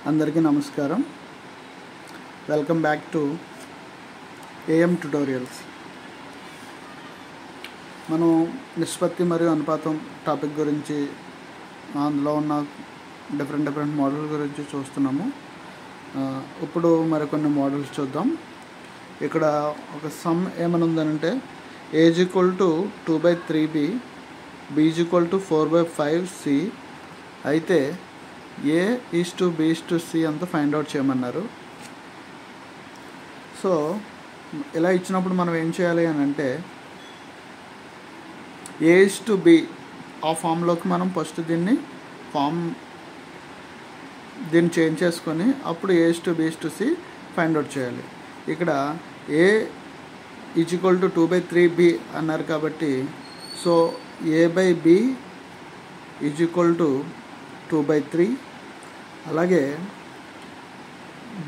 అందరికీ నమస్కారం. Welcome back to AM tutorials. మనం నిష్పత్తి మరియు అనుపాతం టాపిక్ గురించి, అందులో ఉన్న డిఫరెంట్ మోడల్ గురించి చూస్తున్నాము. ఇప్పుడు మరికొన్ని మోడల్స్ చూద్దాం. ఇక్కడ ఒక సమ్ ఏమని ఉందనంటే a = 2/3b, b = 4/5c అయితే a:b:c అంతా ఫైండ్ అవుట్ చేయమన్నారు. సో ఇలా ఇచ్చినప్పుడు మనం ఏం చేయాలి అని అంటే a:b ఆ ఫామ్లోకి మనం ఫస్ట్ దీన్ని చేంజ్ చేసుకొని అప్పుడు a:b:c ఫైండ్ అవుట్ చేయాలి. ఇక్కడ a = 2/3b అన్నారు కాబట్టి సో a/b = 2/3, అలాగే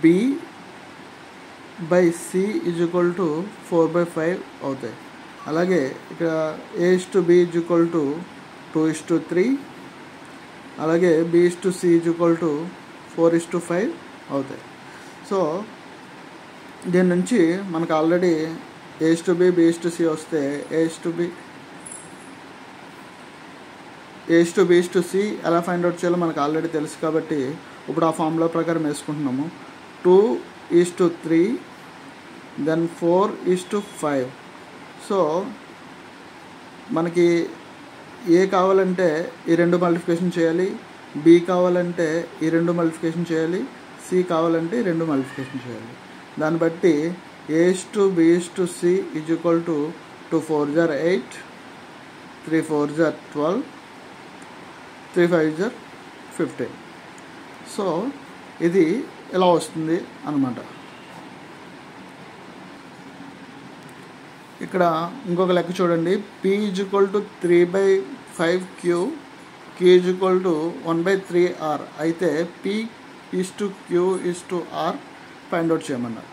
b/c = 4/5 అవుతాయి. అలాగే ఇక్కడ a:b = 2:3, అలాగే b:c = 4:5 అవుతాయి. సో దీని నుంచి మనకు ఆల్రెడీ a:b b:c వస్తే a:b:c ఎలా ఫైండ్ అవుట్ చేయాలో మనకు ఆల్రెడీ తెలుసు కాబట్టి ఇప్పుడు ఆ ఫార్ములా ప్రకారం వేసుకుంటున్నాము. 2:3 దెన్ 4:5. సో మనకి ఏ కావాలంటే ఈ రెండు మల్టిప్లికేషన్ చేయాలి, బి కావాలంటే ఈ రెండు మల్టిప్లికేషన్ చేయాలి, సి కావాలంటే ఈ రెండు మల్టిప్లికేషన్ చేయాలి. దాన్ని బట్టి a:b:c = 2 4 8, 3 4 12, 3 5 15. సో ఇది ఇలా వస్తుంది అన్నమాట. ఇక్కడ ఇంకొక లెక్క చూడండి. p = 3/5q, q = 1/3r అయితే p:q:r ఫైండ్ అవుట్ చేయమన్నారు.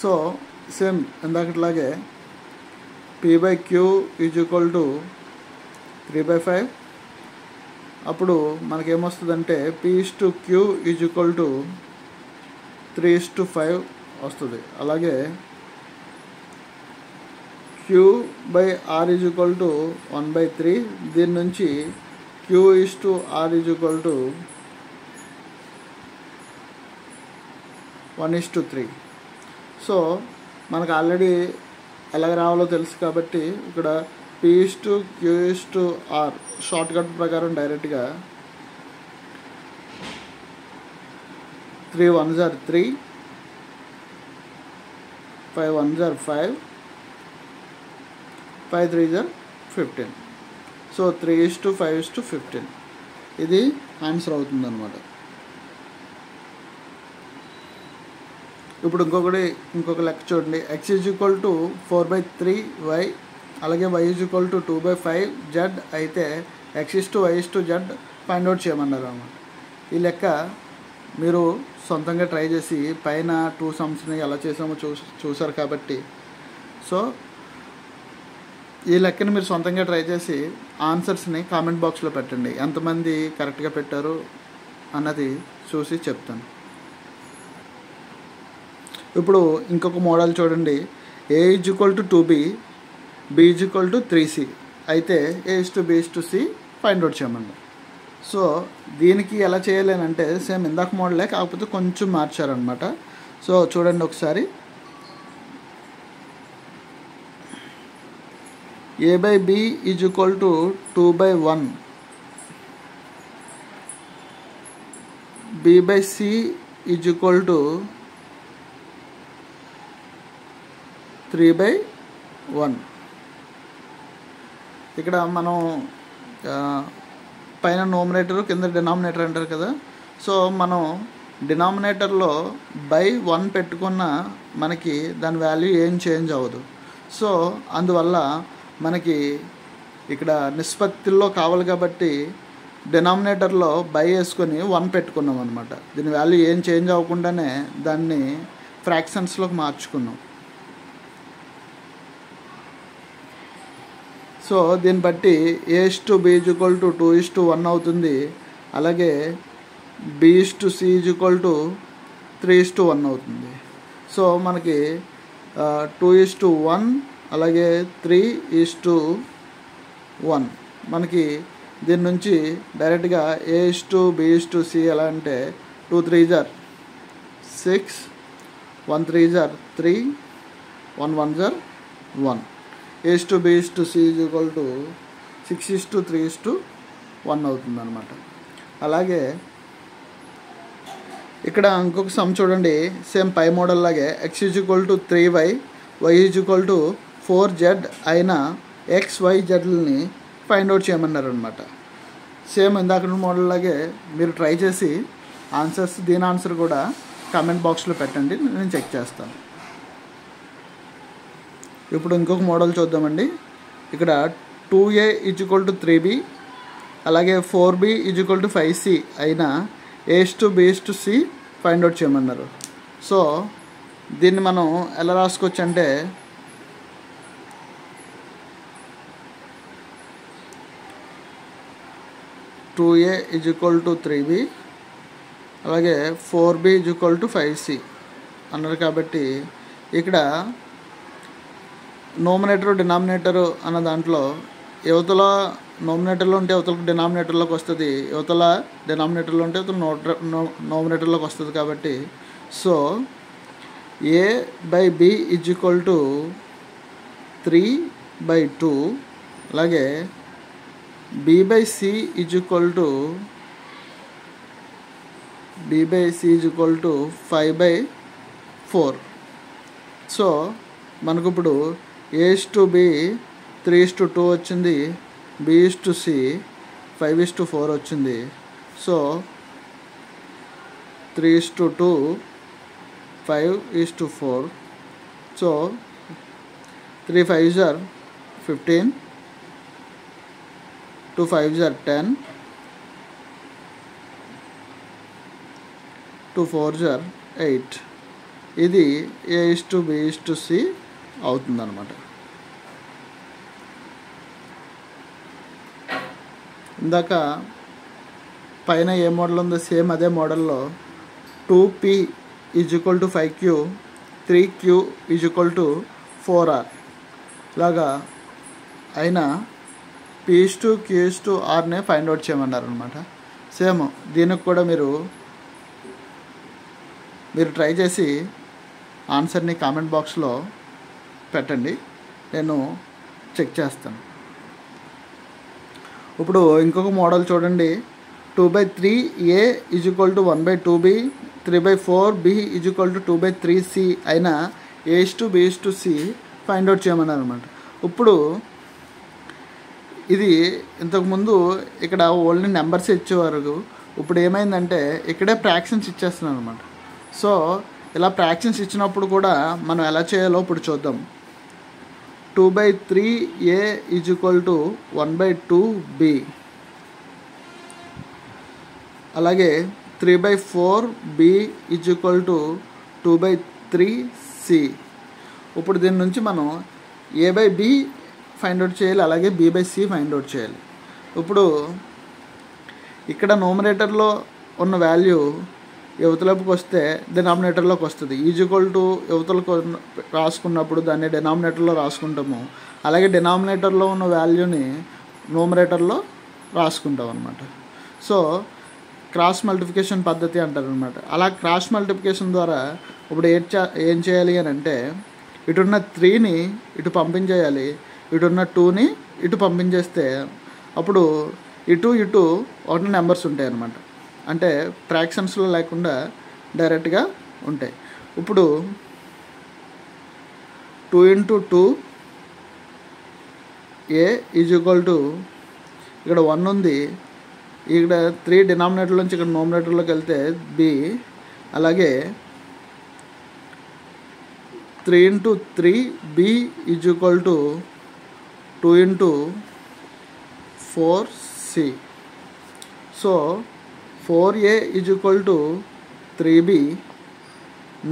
సో సేమ్ ఇందాకట్లాగే p/q = 3/5. అప్పుడు మనకేమొస్తుందంటే p:q = 3:5 వస్తుంది. అలాగే q/r = 1/3. దీని నుంచి q:r = 1:3. సో మనకు ఆల్రెడీ ఎలాగ రావాలో తెలుసు కాబట్టి ఇక్కడ p:q:r షార్ట్కట్ ప్రకారం డైరెక్ట్గా 3 1 3, 5 1 5, 5 3 15. సో 3:5:15 ఇది ఆన్సర్ అవుతుంది అన్నమాట. ఇప్పుడు ఇంకొక లెక్క చూడండి. x = 4/3y, అలాగే y = 2/5z అయితే x:y:z ఫైండ్ అవుట్ చేయమన్నారు అన్నమాట. ఈ లెక్క మీరు సొంతంగా ట్రై చేసి పైన 2 సమ్స్ని ఎలా చేసామో చూసారు కాబట్టి సో ఈ లెక్కని మీరు సొంతంగా ట్రై చేసి ఆన్సర్స్ని కామెంట్ బాక్స్లో పెట్టండి. ఎంతమంది కరెక్ట్గా పెట్టారు అన్నది చూసి చెప్తాను. ఇప్పుడు ఇంకొక మోడల్ చూడండి. a = 2b, b = 3c అయితే a:b:c ఫైండ్ అవుట్ చేయమన్నారు. సో దీనికి ఎలా చేయాలి అని అంటే సేమ్ ఇందాక మోడలే, కాకపోతే కొంచెం మార్చారనమాట. సో చూడండి ఒకసారి. a/b = 2/1, b/c = 3/1. ఇక్కడ మనం పైన నోమినేటర్ కింద డినామినేటర్ అంటారు కదా. సో మనం డినామినేటర్లో /1 పెట్టుకున్న మనకి దాని వాల్యూ ఏం చేంజ్ అవ్వదు. సో అందువల్ల మనకి ఇక్కడ నిష్పత్తిలో కావాలి కాబట్టి డినామినేటర్లో వేసుకొని 1 పెట్టుకున్నాం అనమాట. దీని వాల్యూ ఏం చేంజ్ అవ్వకుండానే దాన్ని ఫ్రాక్షన్స్లోకి మార్చుకున్నాం. సో దీన్ని బట్టి a:b = 2:1 అవుతుంది. అలాగే B/C = 3:1 అవుతుంది. సో మనకి 2:1 అలాగే 3:1. మనకి దీని నుంచి డైరెక్ట్గా A/B/C ఎలా అంటే 2 3s are 6, 1 3s are 3, 1 1s are 1. A/B/C = 6:3:1 అవుతుంది అన్నమాట. అలాగే ఇక్కడ ఇంకొక సమ్ చూడండి, సేమ్ పై మోడల్ లాగే x = 3y, y = 4z అయిన XYZలని ఫైండ్ అవుట్ చేయమన్నారు అనమాట. సేమ్ ఇందాక మోడల్ లాగే మీరు ట్రై చేసి దీని ఆన్సర్ కూడా కామెంట్ బాక్స్లో పెట్టండి, నేను చెక్ చేస్తాను. ఇప్పుడు ఇంకొక మోడల్ చూద్దామండి. ఇక్కడ 2a = 3b అలాగే 4b = 5c అయిన A/B/C ఫైండ్ అవుట్ చేయమన్నారు. సో దీన్ని మనం ఎలా రాసుకోవచ్చు అంటే 2a = 3b అలాగే 4b = 5c అన్నారు. కాబట్టి ఇక్కడ నోమినేటర్ డినామినేటర్ అన్న దాంట్లో యువతల నోమినేటర్లో ఉంటే యువతలకు డినామినేటర్లోకి వస్తుంది, యువతల డినామినేటర్లో ఉంటే యువతల నోమినేటర్లోకి వస్తుంది. కాబట్టి సో a/b = 3/2 అలాగే b/c = 5/4. సో మనకు ఇప్పుడు A/B 3:2 వచ్చింది, B/C 5:4 వచ్చింది. So 3:2 5:4. So 3 5s are 15, 2 5s are 10, 2 4s are 8. ఇది A/B/C అవుతుందన్నమాట. ఇందాక పైన ఏ మోడల్ ఉందో సేమ్ అదే మోడల్లో 2p = 5q, 3q = 4r లాగా అయినా P/Q/Rనే ఫైండ్ అవుట్ చేయమన్నారు అనమాట. సేమ్ దీనికి కూడా మీరు ట్రై చేసి ఆన్సర్ని కామెంట్ బాక్స్లో పెట్టండి, నేను చెక్ చేస్తాను. ఇప్పుడు ఇంకొక మోడల్ చూడండి. 2/3a = 1/2b, 3/4b = 2/3c అయిన A/B/C ఫైండ్ అవుట్ చేయమన్నారు అనమాట. ఇప్పుడు ఇది ఇంతకుముందు ఇక్కడ ఓన్లీ నెంబర్స్ ఇచ్చేవారు, ఇప్పుడు ఏమైందంటే ఇక్కడే ఫ్రాక్షన్స్ ఇచ్చేస్తున్నాను అనమాట. సో ఇలా ఫ్రాక్షన్స్ ఇచ్చినప్పుడు కూడా మనం ఎలా చేయాలో ఇప్పుడు చూద్దాం. 2/3a = 1/2b అలాగే 3/4b = 2/3c. ఇప్పుడు దీని నుంచి మనం a/b ఫైండ్ అవుట్ చేయాలి, అలాగే b/c ఫైండ్ అవుట్ చేయాలి. ఇప్పుడు ఇక్కడ నోమినేటర్లో ఉన్న వాల్యూ యువతలపుకి వస్తే డినామినేటర్లోకి వస్తుంది. యువతలకు రాసుకున్నప్పుడు దాన్ని డినామినేటర్లో రాసుకుంటాము, అలాగే డినామినేటర్లో ఉన్న వాల్యూని నోమినేటర్లో రాసుకుంటాం అన్నమాట. సో క్రాస్ మల్టిప్లికేషన్ పద్ధతి అంటారు అనమాట. అలా క్రాస్ మల్టిప్లికేషన్ ద్వారా ఇప్పుడు ఏం చేయాలి అని అంటే ఇటున్న 3ని ఇటు పంపించేయాలి, ఇటున్న 2ని ఇటు పంపించేస్తే అప్పుడు ఇటు ఒకటి నెంబర్స్ ఉంటాయి అన్నమాట. అంటే ఫ్రాక్షన్స్లో లేకుండా డైరెక్ట్గా ఉంటాయి. ఇప్పుడు 2 × 2a = ఇక్కడ 1 ఉంది, ఇక్కడ 3 డినామినేటర్ నుంచి ఇక్కడ నోమినేటర్లోకి వెళ్తే b, అలాగే 3 × 3b = 2 × 4c. So 4a = 3b,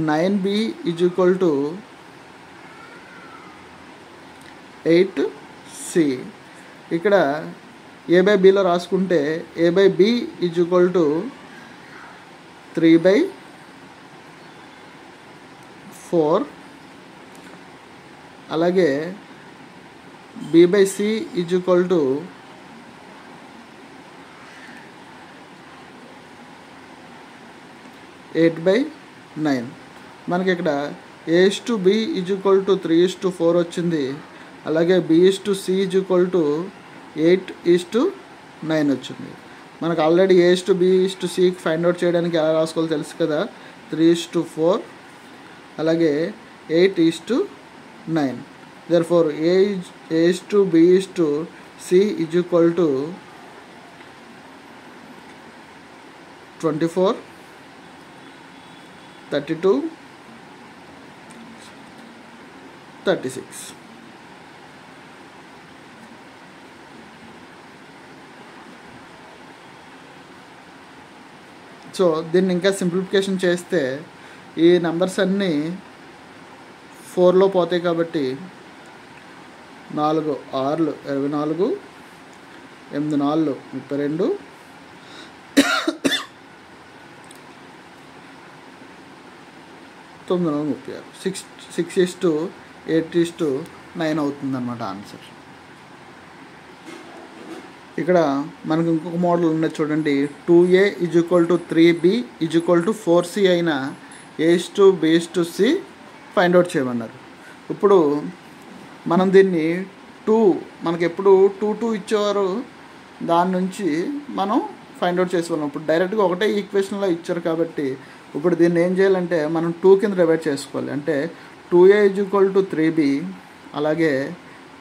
9b = 8c. ఇక్కడ a/bలో రాసుకుంటే a/b = 3/4 అలాగే b/c ఈజ్ ఈక్వల్ టు 8/9. మనకి ఇక్కడ a/b ఈజ్ ఈక్వల్ టు 3:4 వచ్చింది. అలాగే b/c ఈజ్ ఈక్వల్ టు 8:9 వచ్చింది. మనకు ఆల్రెడీ a/b/c ఫైండ్ అవుట్ చేయడానికి ఎలా రాసుకోవాలో తెలుసు కదా, 3:4 అలాగే 8:9. therefore a/b/c is equal to 24, 32, 36. So దీన్ని ఇంకా సింప్లిఫికేషన్ చేస్తే ఈ నెంబర్స్ అన్నీ 4లో పోతాయి కాబట్టి 4 6 24, 8 4 32, 9 36, 6:8:9 అవుతుందన్నమాట ఆన్సర్. ఇక్కడ మనకు ఇంకొక మోడల్ ఉన్నది చూడండి, 2a is equal to 3b is equal to 4c అయిన a/b/c ఫైండ్ అవుట్ చేయమన్నారు. ఇప్పుడు మనం దీన్ని మనకి ఎప్పుడు 2 ఇచ్చేవారు, దాని నుంచి మనం ఫైండ్ అవుట్ చేసుకోవాలి. ఇప్పుడు డైరెక్ట్గా ఒకటే ఈక్వేషన్లో ఇచ్చారు కాబట్టి ఇప్పుడు దీన్ని ఏం చేయాలంటే మనం 2 కింద డివైడ్ చేసుకోవాలి. అంటే 2a is equal to 3b అలాగే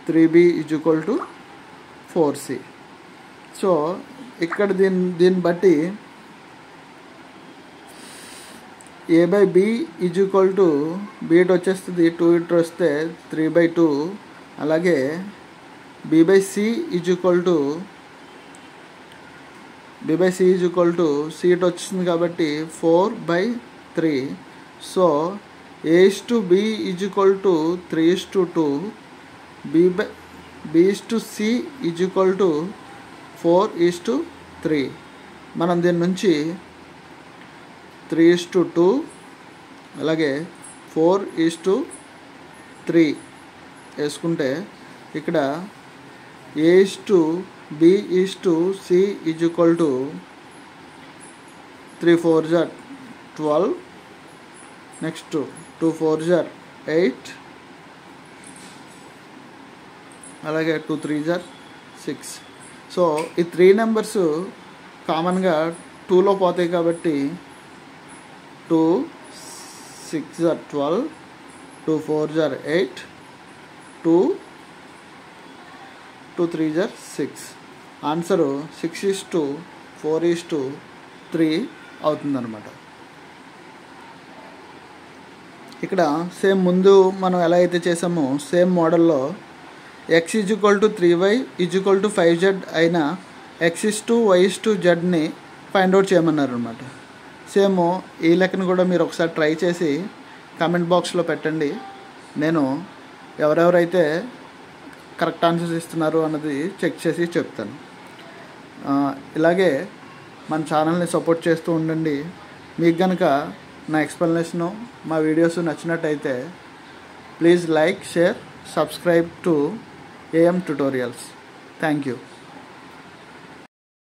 3b is equal to 4c. So ఇక్కడ దీన్ని బట్టి a/b is equal to b వచ్చేస్తుంది, 2 వస్తే 3/2 అలాగే b/c is equal to c వచ్చింది కాబట్టి 4/3. So a/b is equal to 3:2, b/c is equal to 4:3. మనం దీని నుంచి 3:2 అలాగే 4:3 వేసుకుంటే ఇక్కడ a/b/c is equal to 3 4s 12, next 2 4s 8 అలాగే 2 3s 6. సో ఈ 3 నెంబర్స్ కామన్గా 2లో పోతాయి కాబట్టి 2 6s 12, 2 4s 8, 2 3s 6. ఆన్సరు 6:4:3 అవుతుందన్నమాట. ఇక్కడ సేమ్ ముందు మనం ఎలా అయితే చేసామో సేమ్ మోడల్లో x is equal to 3y is equal to 5z అయిన x:y:z ఫైండ్ అవుట్ చేయమన్నారు అనమాట. సేమ్ ఈ లెక్కను కూడా మీరు ఒకసారి ట్రై చేసి కామెంట్ బాక్స్లో పెట్టండి. నేను ఎవరెవరైతే కరెక్ట్ ఆన్సర్స్ ఇస్తున్నారు అన్నది చెక్ చేసి చెప్తాను. ఇలాగే మన ఛానల్ని సపోర్ట్ చేస్తూ ఉండండి. మీకు కనుక నా ఎక్స్ప్లెనేషను మా వీడియోస్ నచ్చినట్టయితే please like, share, subscribe to AM Tutorials. Thank you.